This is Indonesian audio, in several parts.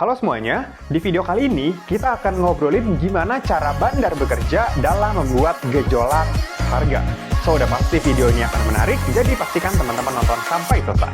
Halo semuanya, di video kali ini kita akan ngobrolin gimana cara bandar bekerja dalam membuat gejolak harga. So, udah pasti video ini akan menarik, jadi pastikan teman-teman nonton sampai selesai.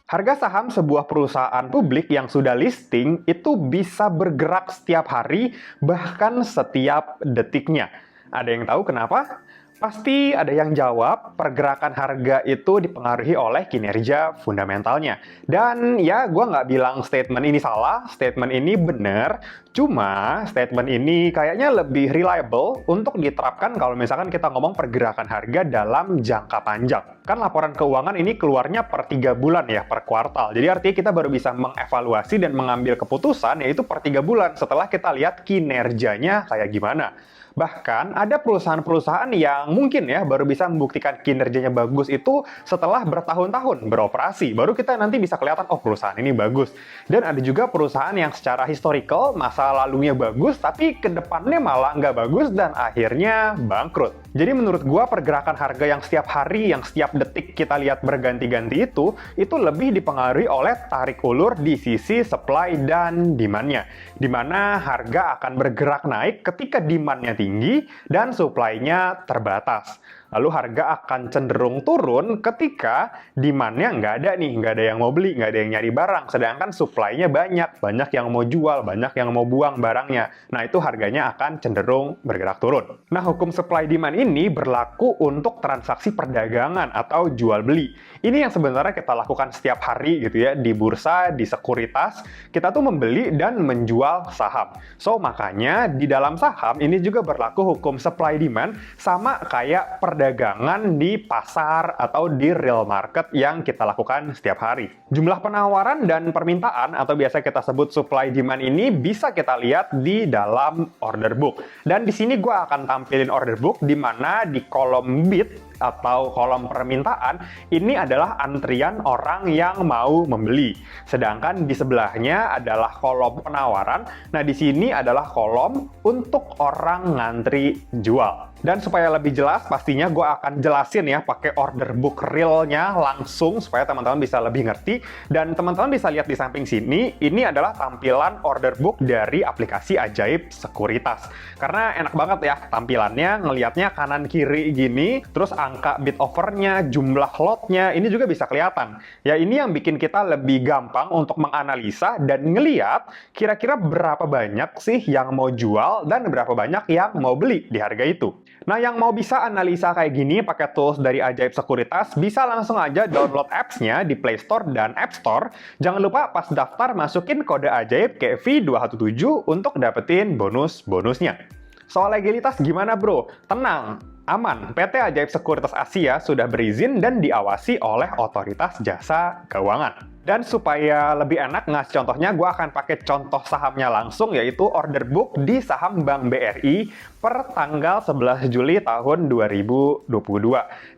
Harga saham sebuah perusahaan publik yang sudah listing itu bisa bergerak setiap hari, bahkan setiap detiknya. Ada yang tahu kenapa? Pasti ada yang jawab, pergerakan harga itu dipengaruhi oleh kinerja fundamentalnya. Dan ya, gue nggak bilang statement ini salah, statement ini benar, cuma statement ini kayaknya lebih reliable untuk diterapkan kalau misalkan kita ngomong pergerakan harga dalam jangka panjang. Kan laporan keuangan ini keluarnya per 3 bulan ya, per kuartal. Jadi artinya kita baru bisa mengevaluasi dan mengambil keputusan yaitu per 3 bulan setelah kita lihat kinerjanya kayak gimana. Bahkan ada perusahaan-perusahaan yang mungkin ya baru bisa membuktikan kinerjanya bagus itu setelah bertahun-tahun beroperasi. Baru kita nanti bisa kelihatan, oh perusahaan ini bagus. Dan ada juga perusahaan yang secara historical masa lalunya bagus, tapi ke depannya malah nggak bagus dan akhirnya bangkrut. Jadi menurut gua pergerakan harga yang setiap hari, yang setiap detik kita lihat berganti-ganti itu lebih dipengaruhi oleh tarik ulur di sisi supply dan demand-nya. Di mana harga akan bergerak naik ketika demand-nya tinggi dan supply-nya terbatas. Lalu harga akan cenderung turun ketika demand-nya nggak ada nih, nggak ada yang mau beli, nggak ada yang nyari barang. Sedangkan supply-nya banyak yang mau jual, banyak yang mau buang barangnya. Nah, itu harganya akan cenderung bergerak turun. Nah, hukum supply demand ini berlaku untuk transaksi perdagangan atau jual beli. Ini yang sebenarnya kita lakukan setiap hari gitu ya, di bursa, di sekuritas, kita tuh membeli dan menjual saham. So, makanya di dalam saham ini juga berlaku hukum supply demand sama kayak perdagangan di pasar atau di real market yang kita lakukan setiap hari. Jumlah penawaran dan permintaan atau biasa kita sebut supply demand ini bisa kita lihat di dalam order book. Dan di sini gue akan tampilin order book di mana di kolom bid atau kolom permintaan ini adalah antrian orang yang mau membeli. Sedangkan di sebelahnya adalah kolom penawaran. Nah, di sini adalah kolom untuk orang ngantri jual. Dan supaya lebih jelas, pastinya gue akan jelasin ya pakai order book realnya langsung supaya teman-teman bisa lebih ngerti. Dan teman-teman bisa lihat di samping sini, ini adalah tampilan order book dari aplikasi Ajaib Sekuritas. Karena enak banget ya tampilannya, ngelihatnya kanan kiri gini, terus angka bid offernya, jumlah lotnya, ini juga bisa kelihatan. Ya, ini yang bikin kita lebih gampang untuk menganalisa dan ngelihat kira-kira berapa banyak sih yang mau jual dan berapa banyak yang mau beli di harga itu. Nah, yang mau bisa analisa kayak gini pakai tools dari Ajaib Sekuritas, bisa langsung aja download apps-nya di Play Store dan App Store. Jangan lupa pas daftar masukin kode Ajaib KV217 untuk dapetin bonus-bonusnya. Soal legalitas gimana bro? Tenang, aman. PT Ajaib Sekuritas Asia sudah berizin dan diawasi oleh Otoritas Jasa Keuangan. Dan supaya lebih enak ngasih contohnya, gue akan pakai contoh sahamnya langsung, yaitu order book di saham Bank BRI per tanggal 11 Juli tahun 2022.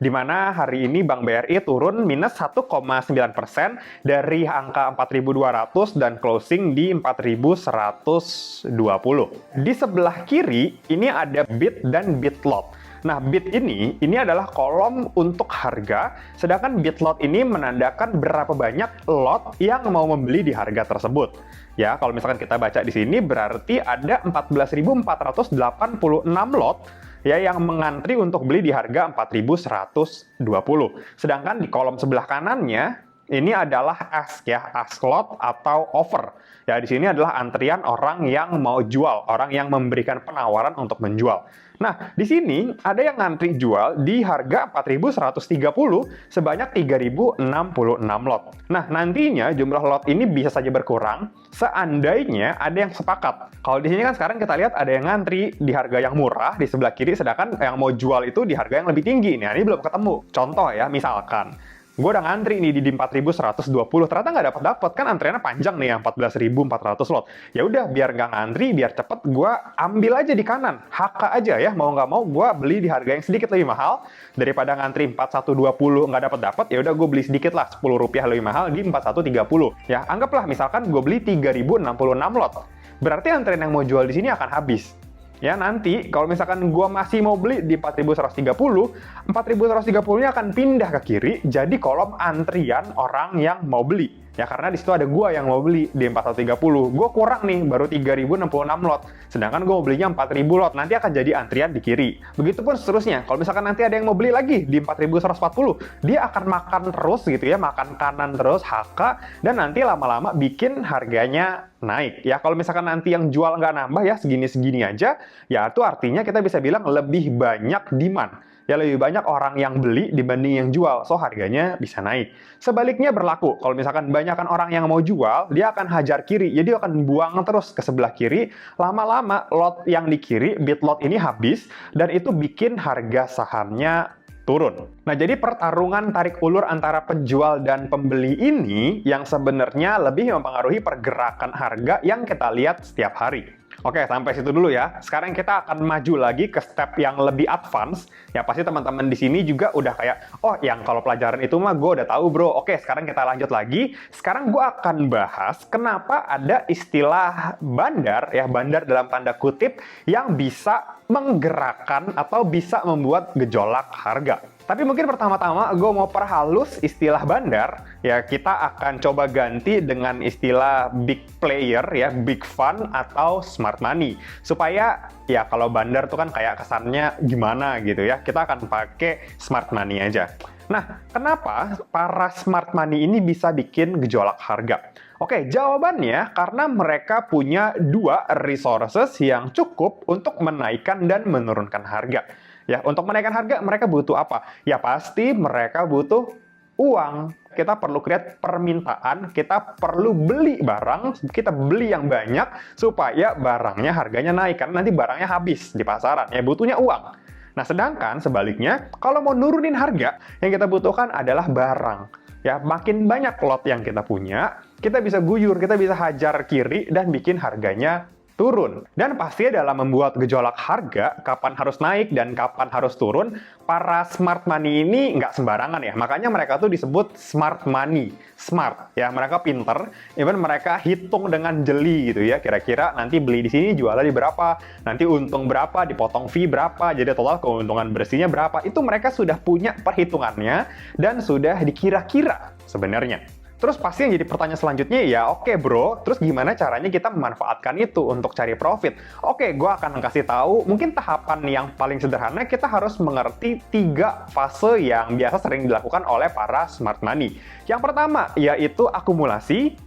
Di mana hari ini Bank BRI turun minus 1,9% dari angka 4.200 dan closing di 4.120. Di sebelah kiri, ini ada bid dan bid lot. Nah, bid ini adalah kolom untuk harga, sedangkan bid lot ini menandakan berapa banyak lot yang mau membeli di harga tersebut. Ya, kalau misalkan kita baca di sini berarti ada 14.486 lot ya yang mengantri untuk beli di harga 4.120. Sedangkan di kolom sebelah kanannya ini adalah ask ya, ask lot atau offer. Ya, di sini adalah antrian orang yang mau jual, orang yang memberikan penawaran untuk menjual. Nah, di sini ada yang ngantri jual di harga 4.130 sebanyak 3.066 lot. Nah, nantinya jumlah lot ini bisa saja berkurang seandainya ada yang sepakat. Kalau di sini kan sekarang kita lihat ada yang ngantri di harga yang murah di sebelah kiri, sedangkan yang mau jual itu di harga yang lebih tinggi. Nah, ini belum ketemu. Contoh ya, misalkan gue udah ngantri nih di 4.120, ternyata nggak dapat kan antriannya panjang nih yang 14.400 lot. Ya udah, biar nggak ngantri, biar cepet, gue ambil aja di kanan, HK aja ya, mau nggak mau gue beli di harga yang sedikit lebih mahal daripada ngantri 4120 nggak dapat, ya udah gue beli sedikit lah, Rp10 lebih mahal di 4130. Ya, anggaplah misalkan gue beli 3.066 lot, berarti antrian yang mau jual di sini akan habis. Ya nanti kalau misalkan gua masih mau beli di 4130, 4130-nya akan pindah ke kiri jadi kolom antrian orang yang mau beli. Ya karena di situ ada gua yang mau beli di 4130. Gua kurang nih, baru 3066 lot. Sedangkan gua mau belinya 4000 lot. Nanti akan jadi antrian di kiri. Begitupun seterusnya. Kalau misalkan nanti ada yang mau beli lagi di 4140, dia akan makan terus gitu ya, makan kanan terus HK, dan nanti lama-lama bikin harganya naik. Ya kalau misalkan nanti yang jual nggak nambah ya segini-segini aja, ya itu artinya kita bisa bilang lebih banyak demand. Ya lebih banyak orang yang beli dibanding yang jual, so harganya bisa naik. Sebaliknya berlaku, kalau misalkan banyakkan orang yang mau jual, dia akan hajar kiri, jadi dia akan buang terus ke sebelah kiri, lama-lama lot yang di kiri, bid lot ini habis, dan itu bikin harga sahamnya turun. Nah, jadi pertarungan tarik ulur antara penjual dan pembeli ini yang sebenarnya lebih mempengaruhi pergerakan harga yang kita lihat setiap hari. Oke, sampai situ dulu ya. Sekarang kita akan maju lagi ke step yang lebih advance. Ya pasti teman-teman di sini juga udah kayak, oh yang kalau pelajaran itu mah gue udah tahu bro. Oke, sekarang kita lanjut lagi. Sekarang gue akan bahas kenapa ada istilah bandar, ya bandar dalam tanda kutip, yang bisa menggerakkan atau bisa membuat gejolak harga. Tapi mungkin pertama-tama gue mau perhalus istilah bandar, ya kita akan coba ganti dengan istilah big player, ya big fund atau smart money. Supaya ya kalau bandar tuh kan kayak kesannya gimana gitu ya, kita akan pakai smart money aja. Nah, kenapa para smart money ini bisa bikin gejolak harga? Oke, jawabannya karena mereka punya dua resources yang cukup untuk menaikkan dan menurunkan harga. Ya, untuk menaikkan harga mereka butuh apa? Ya pasti mereka butuh uang. Kita perlu create permintaan, kita perlu beli barang, kita beli yang banyak supaya barangnya harganya naik. Karena nanti barangnya habis di pasaran, ya butuhnya uang. Nah, sedangkan sebaliknya, kalau mau nurunin harga, yang kita butuhkan adalah barang. Ya, makin banyak lot yang kita punya, kita bisa guyur, kita bisa hajar kiri dan bikin harganya turun. Dan pasti dalam membuat gejolak harga, kapan harus naik dan kapan harus turun, para smart money ini nggak sembarangan ya. Makanya mereka tuh disebut smart money. Smart, ya mereka pinter, even mereka hitung dengan jeli gitu ya. Kira-kira nanti beli di sini jualnya di berapa, nanti untung berapa, dipotong fee berapa, jadi total keuntungan bersihnya berapa. Itu mereka sudah punya perhitungannya dan sudah dikira-kira sebenarnya. Terus pasti yang jadi pertanyaan selanjutnya ya, oke bro, terus gimana caranya kita memanfaatkan itu untuk cari profit? Oke, gue akan kasih tahu, mungkin tahapan yang paling sederhana kita harus mengerti 3 fase yang biasa sering dilakukan oleh para smart money. Yang pertama yaitu akumulasi,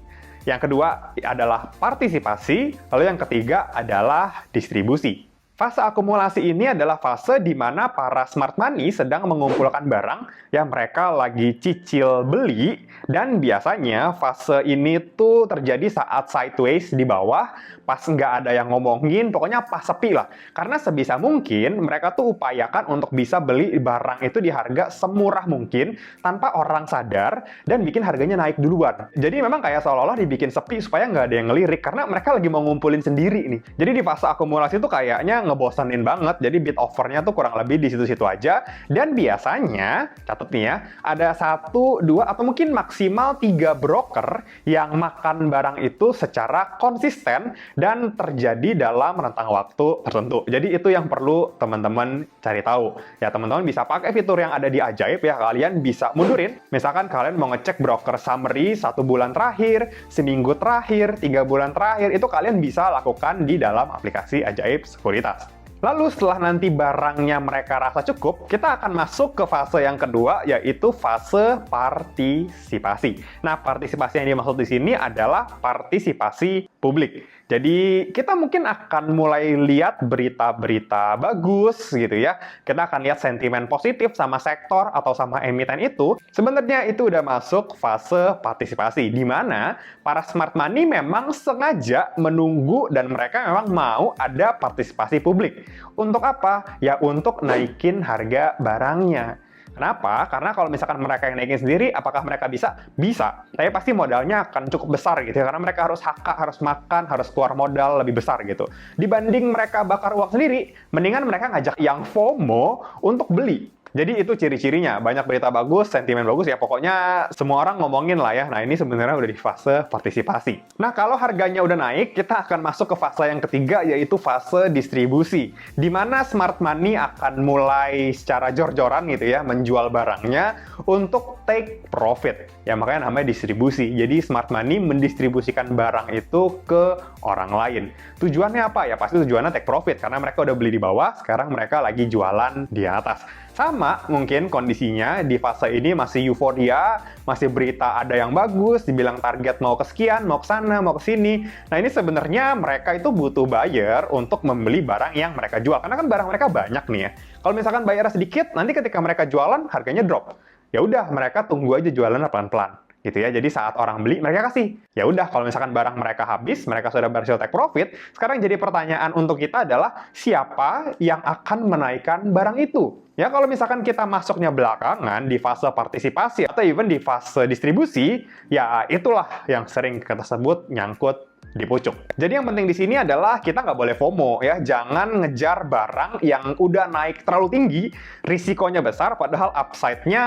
yang kedua adalah partisipasi, lalu yang ketiga adalah distribusi. Fase akumulasi ini adalah fase di mana para smart money sedang mengumpulkan barang yang mereka lagi cicil beli, dan biasanya fase ini tuh terjadi saat sideways di bawah, pas nggak ada yang ngomongin, pokoknya pas sepi lah. Karena sebisa mungkin mereka tuh upayakan untuk bisa beli barang itu di harga semurah mungkin tanpa orang sadar dan bikin harganya naik duluan. Jadi memang kayak seolah-olah dibikin sepi supaya nggak ada yang ngelirik karena mereka lagi mau ngumpulin sendiri nih. Jadi di fase akumulasi tuh kayaknya ngebosanin banget, jadi bid offernya tuh kurang lebih di situ-situ aja, dan biasanya, catat nih ya, ada 1, 2, atau mungkin maksimal 3 broker yang makan barang itu secara konsisten dan terjadi dalam rentang waktu tertentu. Jadi itu yang perlu teman-teman cari tahu. Ya teman-teman bisa pakai fitur yang ada di Ajaib ya, kalian bisa mundurin, misalkan kalian mau ngecek broker summary 1 bulan terakhir, seminggu terakhir, 3 bulan terakhir, itu kalian bisa lakukan di dalam aplikasi Ajaib Sekuritas. Lalu setelah nanti barangnya mereka rasa cukup, kita akan masuk ke fase yang kedua, yaitu fase partisipasi. Nah, partisipasi yang dimaksud di sini adalah partisipasi publik. Jadi kita mungkin akan mulai lihat berita-berita bagus gitu ya. Kita akan lihat sentimen positif sama sektor atau sama emiten itu. Sebenarnya itu udah masuk fase partisipasi, di mana para smart money memang sengaja menunggu dan mereka memang mau ada partisipasi publik. Untuk apa? Ya untuk naikin harga barangnya. Kenapa? Karena kalau misalkan mereka yang naikin sendiri, apakah mereka bisa? Bisa. Tapi pasti modalnya akan cukup besar gitu ya. Karena mereka harus HK, harus makan, harus keluar modal lebih besar gitu. Dibanding mereka bakar uang sendiri, mendingan mereka ngajak yang FOMO untuk beli. Jadi itu ciri-cirinya, banyak berita bagus, sentimen bagus, ya pokoknya semua orang ngomongin lah ya. Nah ini sebenarnya udah di fase partisipasi. Nah kalau harganya udah naik, kita akan masuk ke fase yang ketiga, yaitu fase distribusi. Di mana smart money akan mulai secara jor-joran gitu ya, menjual barangnya untuk take profit. Ya makanya namanya distribusi. Jadi smart money mendistribusikan barang itu ke orang lain. Tujuannya apa? Ya pasti tujuannya take profit, karena mereka udah beli di bawah, sekarang mereka lagi jualan di atas. Sama mungkin kondisinya di fase ini masih euforia, masih berita ada yang bagus, dibilang target mau ke sekian, mau ke sana, mau ke sini. Nah ini sebenarnya mereka itu butuh buyer untuk membeli barang yang mereka jual. Karena kan barang mereka banyak nih ya. Kalau misalkan bayarnya sedikit, nanti ketika mereka jualan harganya drop. Ya udah mereka tunggu aja jualannya pelan-pelan. Gitu ya. Jadi saat orang beli mereka kasih. Ya udah kalau misalkan barang mereka habis, mereka sudah berhasil take profit, sekarang jadi pertanyaan untuk kita adalah siapa yang akan menaikkan barang itu? Ya kalau misalkan kita masuknya belakangan di fase partisipasi atau even di fase distribusi, ya itulah yang sering kita sebut nyangkut di pucuk. Jadi yang penting di sini adalah kita nggak boleh FOMO ya, jangan ngejar barang yang udah naik terlalu tinggi, risikonya besar, padahal upside-nya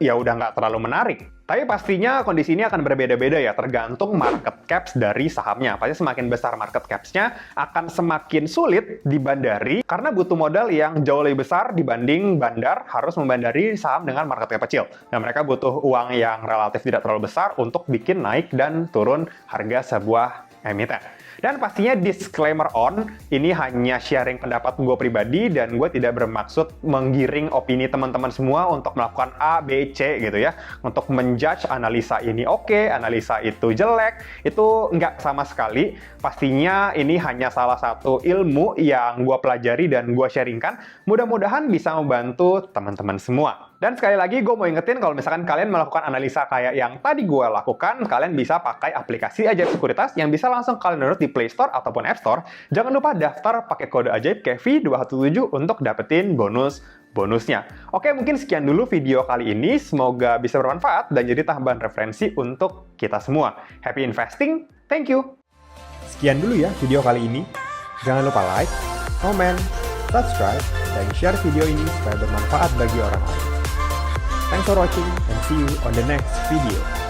ya udah nggak terlalu menarik. Tapi pastinya kondisi ini akan berbeda-beda ya, tergantung market caps dari sahamnya. Pasti semakin besar market caps-nya, akan semakin sulit dibandari, karena butuh modal yang jauh lebih besar dibanding bandar harus membandari saham dengan market cap kecil. Dan mereka butuh uang yang relatif tidak terlalu besar untuk bikin naik dan turun harga sebuah emiten. Dan pastinya disclaimer on, ini hanya sharing pendapat gue pribadi dan gue tidak bermaksud menggiring opini teman-teman semua untuk melakukan A, B, C gitu ya. Untuk menjudge analisa ini oke, analisa itu jelek, itu nggak sama sekali. Pastinya ini hanya salah satu ilmu yang gue pelajari dan gue sharingkan. Mudah-mudahan bisa membantu teman-teman semua. Dan sekali lagi gue mau ingetin kalau misalkan kalian melakukan analisa kayak yang tadi gue lakukan, kalian bisa pakai aplikasi Ajaib Sekuritas yang bisa langsung kalian download di Play Store ataupun App Store. Jangan lupa daftar pakai kode ajaib KEVI217 untuk dapetin bonusnya. Oke, mungkin sekian dulu video kali ini. Semoga bisa bermanfaat dan jadi tambahan referensi untuk kita semua. Happy investing, thank you! Sekian dulu ya video kali ini. Jangan lupa like, comment, subscribe, dan share video ini supaya bermanfaat bagi orang lain. Thanks for watching and see you on the next video.